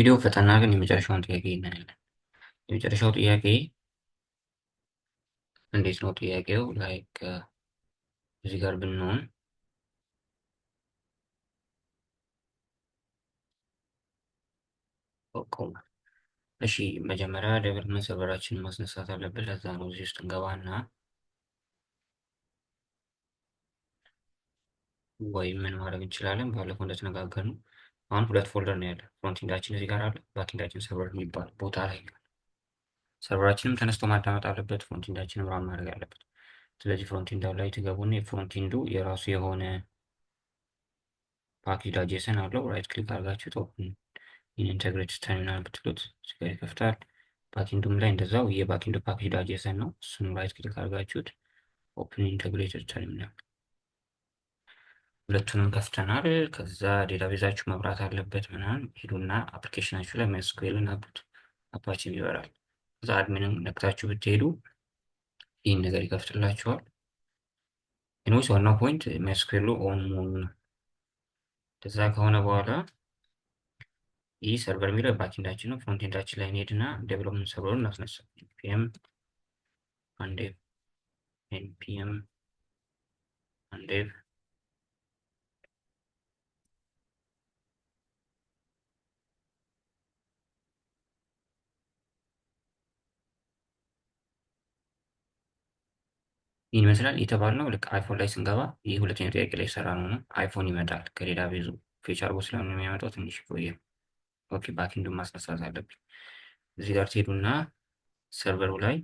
ቪዲዮ ፈተና ግን የመጨረሻውን ጥያቄ እናያለን። የመጨረሻው ጥያቄ እንዴት ነው ጥያቄው? ላይክ እዚህ ጋር ብንሆን ቆም። እሺ መጀመሪያ ዴቨሎፕመንት ሰርቨራችንን ማስነሳት አለብን። ለዛ ነው እዚህ ውስጥ እንገባና ወይም ምን ማድረግ እንችላለን? ባለፈው እንደተነጋገርነው አሁን ሁለት ፎልደር ነው ያለ። ፍሮንቲንዳችን እዚህ ጋር አለ፣ ባክኢንዳችን ሰርቨር የሚባል ቦታ ላይ ሰርቨራችንም ተነስቶ ማዳመጥ አለበት፣ ፍሮንቲንዳችንም ራን ማድረግ አለበት። ስለዚህ ፍሮንቲንዳው ላይ ትገቡና የፍሮንቲንዱ የራሱ የሆነ ፓኬጅ ጄሰን አለው። ራይት ክሊክ አድርጋችሁት ኦፕን ኢንተግሬትድ ተርሚናል ብትሉት እዚህ ጋር ይከፍታል። ባክኢንዱም ላይ እንደዛው የባክኢንዱ ፓኬጅ ጄሰን ነው። እሱን ራይት ክሊክ አድርጋችሁት ኦፕን ኢንተግሬትድ ተርሚናል፣ ሁለቱንም ከፍተናል። ከዛ ዴታቤዛችሁ መብራት አለበት ምናምን ሂዱና አፕሊኬሽናችሁ ላይ ማይስኩዌልን አብሩት፣ አፓችን ይበራል። ከዛ አድሚንን ነክታችሁ ብትሄዱ ይህን ነገር ይከፍትላችኋል። ኢንዌይስ ዋናው ፖይንት ማይስኩዌሉ ኦን መሆኑ ነው። ከዛ ከሆነ በኋላ ይህ ሰርቨር የሚለው ባክኢንዳችን ነው። ፍሮንቴንዳችን ላይ እንሄድና ዴቨሎፕመንት ሰርቨሩን እናስነሳ። npm አንዴቭ npm አንዴቭ ይህን ይመስላል የተባልነው። ልክ አይፎን ላይ ስንገባ ይህ ሁለተኛው ጥያቄ ላይ የሰራ ነው። አይፎን ይመጣል ከሌላ ቤዙ ፌች አርጎ ስለሆነ የሚያመጣው ትንሽ ቆየ። ኦኬ ባክኢንዱን ማስነሳት አለብኝ። እዚህ ጋር ትሄዱና ሰርቨሩ ላይ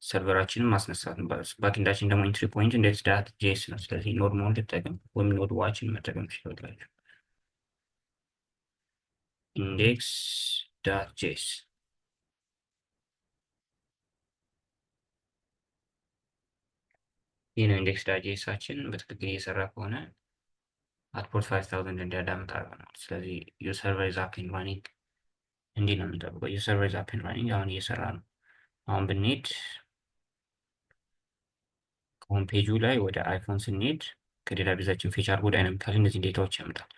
ሰርቨራችንን ማስነሳት ነው። ባክኢንዳችን ደግሞ ኢንትሪ ፖይንት ኢንዴክስ ዳት ጄስ ነው። ስለዚህ ኖድ ሞድ ልጠቀም ወይም ኖድ ዋችን መጠቀም ትችላላችሁ። ኢንዴክስ ዳት ጄስ ይህ ነው ኢንዴክስ ዳት ጄሳችን። በትክክል እየሰራ ከሆነ አትፖርት 5000 እንዲያዳምጥ አድርገናል። ስለዚህ ዩር ሰርቨር ኢዝ አፕ ኤንድ ራኒንግ እንዲህ ነው የምንጠብቀው። ዩር ሰርቨር ኢዝ አፕ ኤንድ ራኒንግ አሁን እየሰራ ነው። አሁን ብንሄድ ከሆም ፔጁ ላይ ወደ አይፎን ስንሄድ ከዴታቤዛችን ፌች አድርጎ ዳይናሚካሊ እነዚህ ዴታዎች ያመጣል።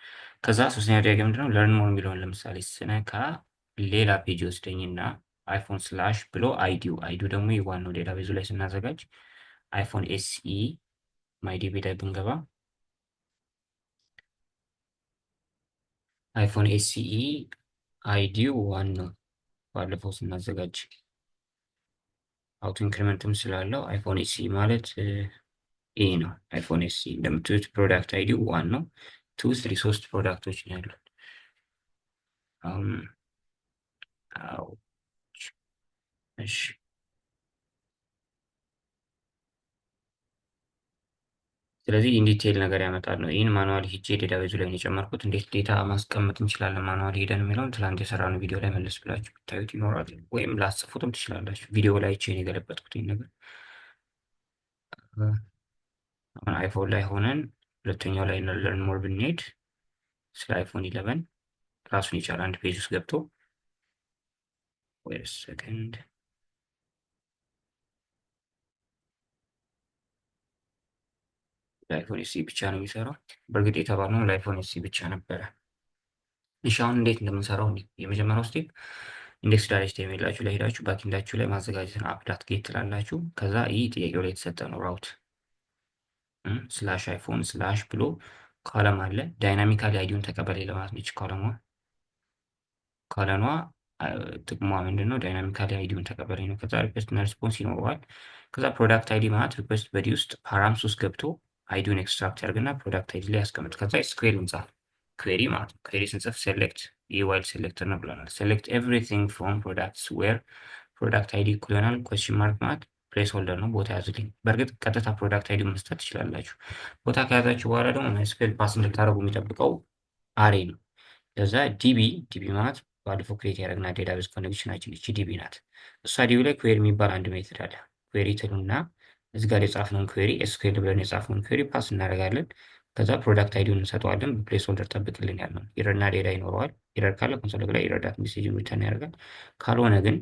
ከዛ ሶስተኛ ጥያቄ ምንድነው? ለርን ሞር የሚለውን ለምሳሌ ስነካ ሌላ ፔጅ ወስደኝና አይፎን ስላሽ ብሎ አይዲው ደግሞ የዋናው ዴታቤዙ ላይ ስናዘጋጅ አይፎን ኤስኢ ማይዲቢ ላይ ብንገባ አይፎን ኤስኢ አይዲው ዋን ነው። ባለፈው ስናዘጋጅ አውቶ ኢንክሪመንትም ስላለው አይፎን ኤስኢ ማለት ይሄ ነው። አይፎን ኤስኢ እንደምትሉት ፕሮዳክት አይዲው ዋን ነው። 2 3 3 ፕሮዳክቶች ነው ያሉት። እሺ ስለዚህ ኢንዲቴል ነገር ያመጣል ነው። ይህን ማኑዋል ሂጄ ዴታቤዙ ላይ ነው የጨመርኩት። እንዴት ዴታ ማስቀመጥ እንችላለን ማኑዋል ሄደን የሚለውን ትላንት የሰራነው ቪዲዮ ላይ መለስ ብላችሁ ብታዩት ይኖራል፣ ወይም ላጽፉትም ትችላላችሁ። ቪዲዮ ላይ ቼን የገለበጥኩት ይህን ነገር አሁን አይፎን ላይ ሆነን ሁለተኛው ላይ ለርን ሞር ብንሄድ ስለ አይፎን 11 ራሱን የቻለ አንድ ፔጅ ውስጥ ገብቶ ወይስ ሰከንድ ለአይፎን ኤስኢ ብቻ ነው የሚሰራው። በእርግጥ የተባልነው ለአይፎን ኤስኢ ብቻ ነበረ። እሺ አሁን እንዴት እንደምንሰራው የመጀመሪያው ስቴፕ ኢንዴክስ ዳት ኤችቲኤምኤል ላችሁ ላይ ሄዳችሁ ባክኢንዳችሁ ላይ ማዘጋጀትን አፕ ዳት ጌት ትላላችሁ። ከዛ ይህ ጥያቄው ላይ የተሰጠ ነው ራውት ስላሽ አይፎን ስላሽ ብሎ ኮለም አለ። ዳይናሚካሊ አይዲውን ተቀበል ለማለት ነች ኮለኗ ጥቅሟ ምንድን ነው? ዳይናሚካሊ አይዲውን ተቀበለኝ ነው። ከዛ ሪኩዌስት እና ሪስፖንስ ይኖረዋል። ከዛ ፕሮዳክት አይዲ ማለት ሪኩዌስት በዲ ውስጥ ፓራምስ ውስጥ ገብቶ አይዲውን ኤክስትራክት ያደርግና ፕሮዳክት አይዲ ላይ ያስቀምጥ። ከዛ ስኩዌር እንጻፍ። ኩዌሪ ማለት ነው። ኩዌሪ ስንጽፍ ሴሌክት የዋይል ሴሌክተር ነው ብለናል። ሴሌክት ኤቭሪቲንግ ፍሮም ፕሮዳክትስ ዌር ፕሮዳክት አይዲ እኩል ይሆናል ኩዌስችን ማርክ ማለት ፕሌስ ሆልደር ነው፣ ቦታ ያዙልኝ። በእርግጥ ቀጥታ ፕሮዳክት አይዲ መስጠት ትችላላችሁ። ቦታ ከያዛችሁ በኋላ ደግሞ ማይስኩዌል ፓስ እንድታደርጉ የሚጠብቀው አሬ ነው። ለዛ ዲቢ ማለት ባለፈው ክሬት ያደረግና ዴታቤዝ ኮኔክሽናችን እቺ ዲቢ ናት። እሷ ዲቢ ላይ ኩዌሪ የሚባል አንድ ሜትድ አለ። ኩዌሪ ትሉና እዚህ ጋር የጻፍነውን ኩዌሪ ኤስኩዌል ብለን የጻፍነውን ኩዌሪ ፓስ እናደርጋለን። ከዛ ፕሮዳክት አይዲውን እንሰጠዋለን። በፕሌስ ሆልደር ጠብቅልን ያልነው ኢረርና ዴታ ይኖረዋል። ኢረር ካለ ኮንሶል ላይ ኢረር ዳት ሜሴጅ ሪተርን ያደርጋል። ካልሆነ ግን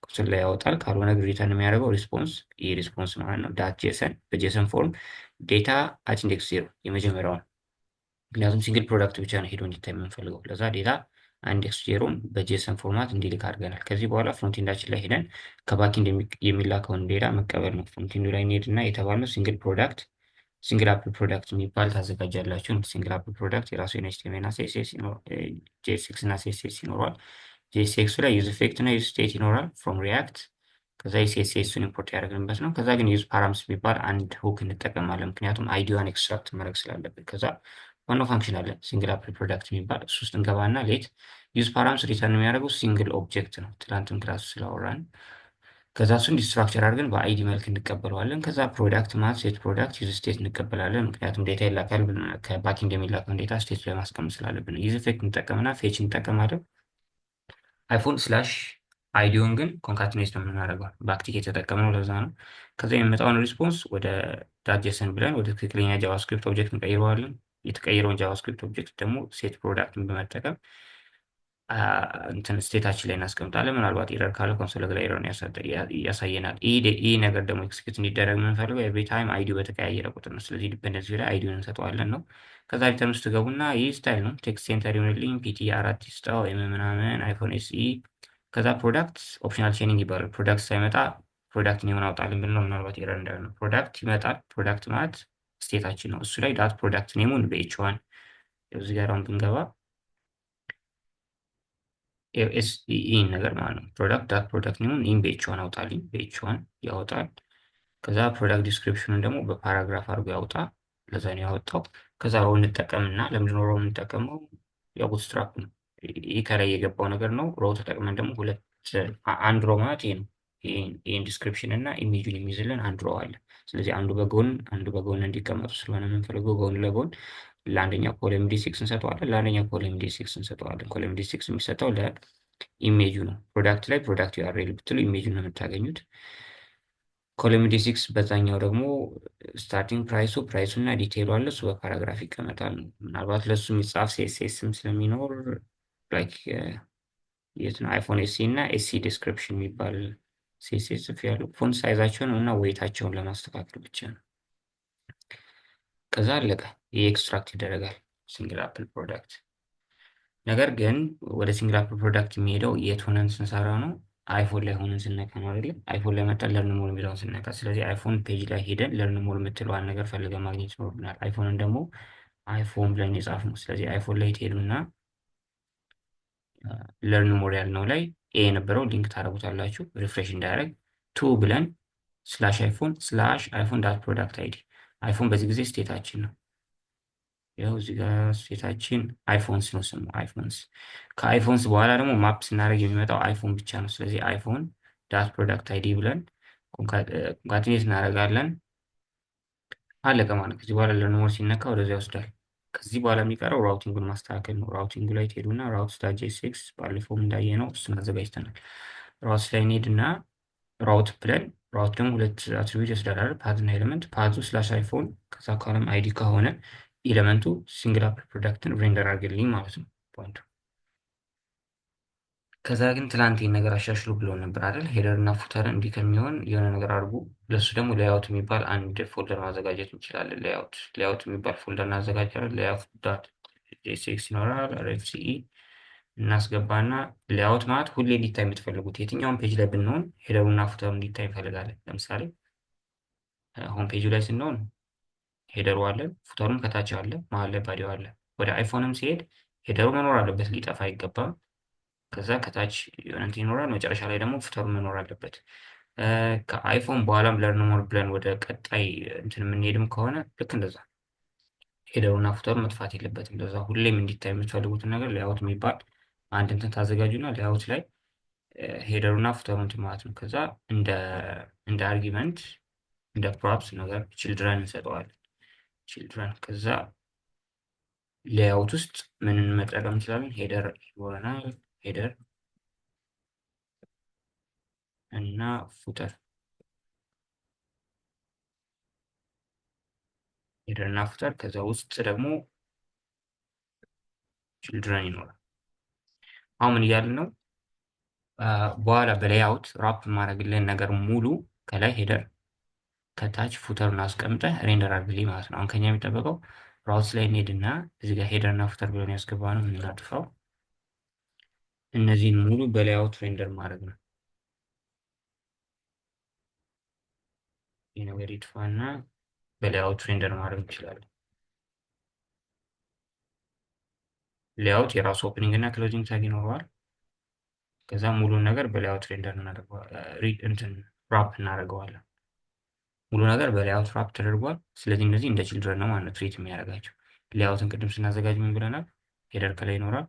ኮንሶል ላይ ያወጣል። ካልሆነ ግን ሪተርን የሚያደርገው ሪስፖንስ፣ ይህ ሪስፖንስ ማለት ነው ዳት ጄሰን በጄሰን ፎርም ዴታ አት ኢንዴክስ 0 የመጀመሪያውን፣ ምክንያቱም ሲንግል ፕሮዳክት ብቻ ነው ሄዶ እንዲታይ የምንፈልገው። ለዛ ዴታ ኢንዴክስ ዜሮን በጄሰን ፎርማት እንዲልክ አድርገናል። ከዚህ በኋላ ፍሮንቴንዳችን ላይ ሄደን ከባክኤንድ የሚላከውን ዴታ መቀበል ነው። ፍሮንቴንዱ ላይ እንሄድና የተባልነው ሲንግል አፕል ፕሮዳክት የሚባል ታዘጋጃላችሁ። ሲንግል አፕል ፕሮዳክት የራሱ ኤችቲኤምኤል እና ሲኤስኤስ ጄኤስኤክስ እና ሲኤስኤስ ይኖረዋል። ጄኤስኤክሱ ላይ ዩዝ ኢፌክት እና ዩዝ ስቴት ይኖራል ፍሮም ሪያክት። ከዛ የሲኤስኤሱን ኢምፖርት ያደረግንበት ነው። ከዛ ግን ዩዝ ፓራምስ የሚባል አንድ ሁክ እንጠቀማለን፣ ምክንያቱም አይዲዋን ኤክስትራክት ማድረግ ስላለብን። ከዛ ዋናው ፋንክሽን አለ ሲንግል አፕል ፕሮዳክት የሚባል እሱ ውስጥ እንገባና ሌት ዩዝ ፓራምስ ሪተርን የሚያደርገው ሲንግል ኦብጀክት ነው፣ ትናንትም ክላስ ስላወራን። ከዛ እሱን ዲስትራክቸር አድርገን በአይዲ መልክ እንቀበለዋለን። ከዛ ፕሮዳክት ማለት ሴት ፕሮዳክት ዩዝ ስቴት እንቀበላለን፣ ምክንያቱም ዴታ ይላካል ከባክኤንድ የሚላከውን ዴታ ስቴት ላይ ማስቀመጥ ስላለብን። ዩዝ ኢፌክት እንጠቀምና ፌች እንጠቀማለን። አይፎን ስላሽ አይዲውን ግን ኮንካትኔት ነው የምናደርገው፣ ባክቲክ የተጠቀምነው ለዛ ነው። ከዛ የሚመጣውን ሪስፖንስ ወደ ዳጀሰን ብለን ወደ ትክክለኛ ጃቫስክሪፕት ኦብጀክት እንቀይረዋለን። የተቀየረውን ጃቫስክሪፕት ኦብጀክት ደግሞ ሴት ፕሮዳክትን በመጠቀም እንትን ስቴታችን ላይ እናስቀምጣለን። ምናልባት ኤረር ካለ ኮንሶል ላይ ኤረር ያሳየናል። ይህ ነገር ደግሞ ኤክስኪዩት እንዲደረግ የምንፈልገው ኤቭሪ ታይም አይዲው በተቀያየረ ቁጥር ነው። ስለዚህ ዲፔንደንሲ ላይ አይዲውን እንሰጠዋለን ነው። ከዛ ሪተርን ውስጥ ገቡና ይህ ስታይል ነው፣ ቴክስት ሴንተር ይሆንልኝ ፒቲ 4 ይስጣ ወይም ምናምን አይፎን ኤስኢ። ከዛ ፕሮዳክት ኦፕሽናል ቼኒንግ ይባላል። ፕሮዳክት ሳይመጣ ፕሮዳክት ኔሙን አውጣልን ብንለው ምናልባት ኤረር እንዳይሆን ነው። ፕሮዳክት ይመጣል። ፕሮዳክት ማለት ስቴታችን ነው። እሱ ላይ ዳት ፕሮዳክት ኔሙን በኤች1 እዚህ ጋር አሁን ብንገባ ይህን ነገር ማለት ነው። ፕሮዳክት ዳት ፕሮዳክት ኔሙን ይህን በኤች1 አውጣልኝ፣ በኤች1 ያወጣል። ከዛ ፕሮዳክት ዲስክሪፕሽኑን ደግሞ በፓራግራፍ አድርጎ ያውጣ፣ ለዛ ነው ያወጣው። ከዛ ሮው እንጠቀምና ለምንድነው ሮው የምንጠቀመው? ያው ቡትስትራፕ ነው። ይህ ከላይ የገባው ነገር ነው። ሮው ተጠቅመን ደግሞ አንድ ሮው ማለት ይሄ ነው። ይህን ዲስክሪፕሽን እና ኢሜጁን የሚይዝልን አንድ ሮው አለ። ስለዚህ አንዱ በጎን እንዲቀመጡ ስለሆነ የምንፈልገው ጎን ለጎን ለአንደኛው ኮለም ዲ6 እንሰጠዋለን፣ ለአንደኛው ኮለም ዲ6 እንሰጠዋለን። ኮለም ዲ6 የሚሰጠው ለኢሜጁ ነው። ፕሮዳክት ላይ ፕሮዳክት ዩአርኤል ብትሉ ኢሜጁን ነው የምታገኙት። ኮለም ዲ6 በዛኛው ደግሞ ስታርቲንግ ፕራይሱ እና ዲቴይሉ አለ፣ እሱ በፓራግራፍ ይቀመጣል። ምናልባት ለእሱ የሚጻፍ ሲኤስኤስም ስለሚኖር ላይክ የት ነው አይፎን ኤስሲ እና ኤስሲ ዲስክሪፕሽን የሚባል ሲኤስኤስ ጽፍ ያሉ ፎንት ሳይዛቸውን እና ዌይታቸውን ለማስተካከል ብቻ ነው። ከዛ አለቀ። ይህ ኤክስትራክት ይደረጋል ሲንግል አፕል ፕሮዳክት። ነገር ግን ወደ ሲንግል አፕል ፕሮዳክት የሚሄደው የት ሆነን ስንሰራ ነው? አይፎን ላይ ሆነን ስነካ ነው አይደለም? አይፎን ላይ መጣ ለርን ሞር የሚለውን ስነካ። ስለዚህ አይፎን ፔጅ ላይ ሄደን ለርን ሞር የምትለዋን ነገር ፈልገን ማግኘት ይኖርብናል። አይፎንን ደግሞ አይፎን ብለን የጻፍ ነው። ስለዚህ አይፎን ላይ ትሄዱና ለርን ሞር ያልነው ላይ ኤ የነበረው ሊንክ ታደርጉታላችሁ። ሪፍሬሽ እንዳያደርግ ቱ ብለን /iphone ዳት ፕሮዳክት አይዲ። አይፎን በዚህ ጊዜ ስቴታችን ነው። ያው እዚህ ጋር ስቴታችን አይፎንስ ነው ስሙ አይፎንስ። ከአይፎንስ በኋላ ደግሞ ማፕ ስናደርግ የሚመጣው አይፎን ብቻ ነው። ስለዚህ አይፎን ዳት ፕሮዳክት አይዲ ብለን ኮንካቲኔት እናደርጋለን። አለቀ ማለት። ከዚህ በኋላ ለርንሞር ሲነካ ወደዚያ ይወስዳል። ከዚህ በኋላ የሚቀረው ራውቲንጉን ማስተካከል ነው። ራውቲንጉ ላይ ትሄዱና ራውት ዳት ጄኤስኤክስ ባለፈውም እንዳየነው እሱን አዘጋጅተናል። ራውት ላይ እንሄድና ራውት ብለን ራውት ደግሞ ሁለት አትሪቢዩት ይወስዳል፣ ፓዝ እና ኤሌመንት። ፓዙ /አይፎን ከዛ ኮለም አይዲ ከሆነ ኤሌመንቱ ሲንግል አፕል ፕሮዳክትን ሬንደር አድርግልኝ ማለት ነው ፖይንቱ። ከዛ ግን ትላንት ይህን ነገር አሻሽሉ ብሎ ነበር አይደል? ሄደር እና ፉተር እንዲህ ከሚሆን የሆነ ነገር አድርጉ። ለሱ ደግሞ ሌያውት የሚባል አንድ ፎልደር ማዘጋጀት እንችላለን። ሌያውት የሚባል ፎልደር እናዘጋጃለን። ሌያውት ዳት ጄኤስኤክስ ይኖራል። አርኤፍሲኢ እናስገባና ሌያውት ማለት ሁሌ እንዲታይ የምትፈልጉት የትኛውን ፔጅ ላይ ብንሆን ሄደሩና ፉተሩ እንዲታይ እንፈልጋለን። ለምሳሌ ሆም ፔጁ ላይ ስንሆን ሄደሩ አለ፣ ፉተሩም ከታች አለ፣ መሀል ላይ ባዲው አለ። ወደ አይፎንም ሲሄድ ሄደሩ መኖር አለበት፣ ሊጠፋ አይገባም። ከዛ ከታች የሆነ እንትን ይኖራል፣ መጨረሻ ላይ ደግሞ ፉተሩ መኖር አለበት። ከአይፎን በኋላም ለርን ሞር ብለን ወደ ቀጣይ እንትን የምንሄድም ከሆነ ልክ እንደዛ ሄደሩና ፉተሩ መጥፋት የለበትም። እንደዛ ሁሌም እንዲታይ የምትፈልጉትን ነገር ሌያውት የሚባል አንድ እንትን ታዘጋጁና ሌያውት ላይ ሄደሩና ፉተሩ እንትን ማለት ነው። ከዛ እንደ አርጊመንት እንደ ፕሮፕስ ነገር ችልድረን እንሰጠዋለን። ችልድረን ከዛ ሌያውት ውስጥ ምንን መጠቀም እንችላለን? ሄደር ይኖረናል። ሄደር እና ፉተር ሄደር እና ፉተር ከዛ ውስጥ ደግሞ ችልድረን ይኖራል። አሁን ምን እያልን ነው? በኋላ በሌያውት ራፕ ማድረግልን ነገር ሙሉ ከላይ ሄደር ከታች ፉተሩን አስቀምጠህ ሬንደር አድርግልኝ ማለት ነው። አሁን ከኛ የሚጠበቀው ራውት ላይ እንሄድና እዚህ ጋር ሄደር እና ፉተር ብለን ያስገባ ነው የምናጥፋው። እነዚህን ሙሉ በሌአውት ሬንደር ማድረግ ነው። ይህ ነገር ይጥፋና በሌአውት ሬንደር ማድረግ እንችላለን። ሌአውት የራሱ ኦፕኒንግ እና ክሎዚንግ ታግ ይኖረዋል። ከዛ ሙሉን ነገር በሌአውት ሬንደር እንትን ራፕ እናደርገዋለን። ሙሉ ነገር በሌአውት ራፕ ተደርጓል። ስለዚህ እነዚህ እንደ ችልድረን ነው ማለት ነው ትሪት የሚያደርጋቸው። ሌአውትን ቅድም ስናዘጋጅ ምን ብለናል? ሄደር ከላይ ይኖራል፣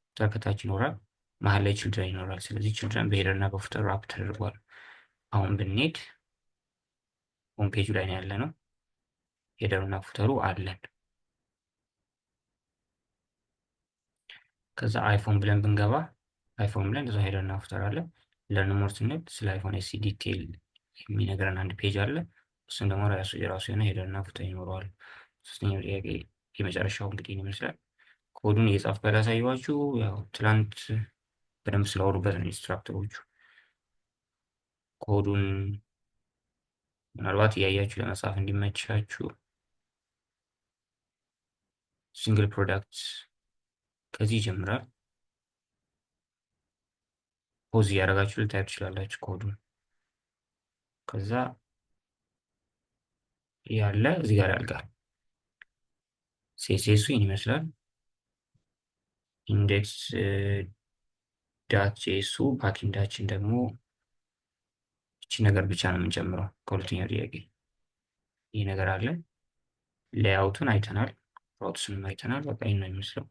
ፉተር ከታች ይኖራል፣ መሀል ላይ ችልድረን ይኖራል። ስለዚህ ችልድረን በሄደር እና በፉተር ራፕ ተደርጓል። አሁን ብንሄድ ሆም ፔጁ ላይ ነው ያለ ነው። ሄደሩ እና ፉተሩ አለን። ከዛ አይፎን ብለን ብንገባ አይፎን ብለን እንደዛ ሄደር እና ፉተር አለ። ለርን ሞር ስንል ስለ አይፎን ኤስ ዲቴል የሚነግረን አንድ ፔጅ አለ። እሱም ደግሞ የራሱ የሆነ ሄደር እና ፉተር ይኖረዋል። ሶስተኛው ጥያቄ የመጨረሻው እንግዲህ ይመስላል። ኮዱን እየጻፍኩ ያላሳየኋችሁ ያው ትላንት በደንብ ስላወሩበት ነው ኢንስትራክተሮቹ። ኮዱን ምናልባት እያያችሁ ለመጻፍ እንዲመቻችሁ ሲንግል ፕሮዳክት ከዚህ ይጀምራል። ፖዝ እያደረጋችሁ ልታዩ ትችላላችሁ ኮዱን። ከዛ ያለ እዚህ ጋር ያልቃል። ሴሴሱ ይህን ይመስላል። ኢንዴክስ ዳት ጄሱ ባክኢንዳችን ደግሞ እቺ ነገር ብቻ ነው የምንጨምረው ከሁለተኛው ጥያቄ። ይህ ነገር አለ። ሌአውቱን አይተናል፣ ፕሮሰሱንም አይተናል። በቃ ይህን ነው የሚመስለው።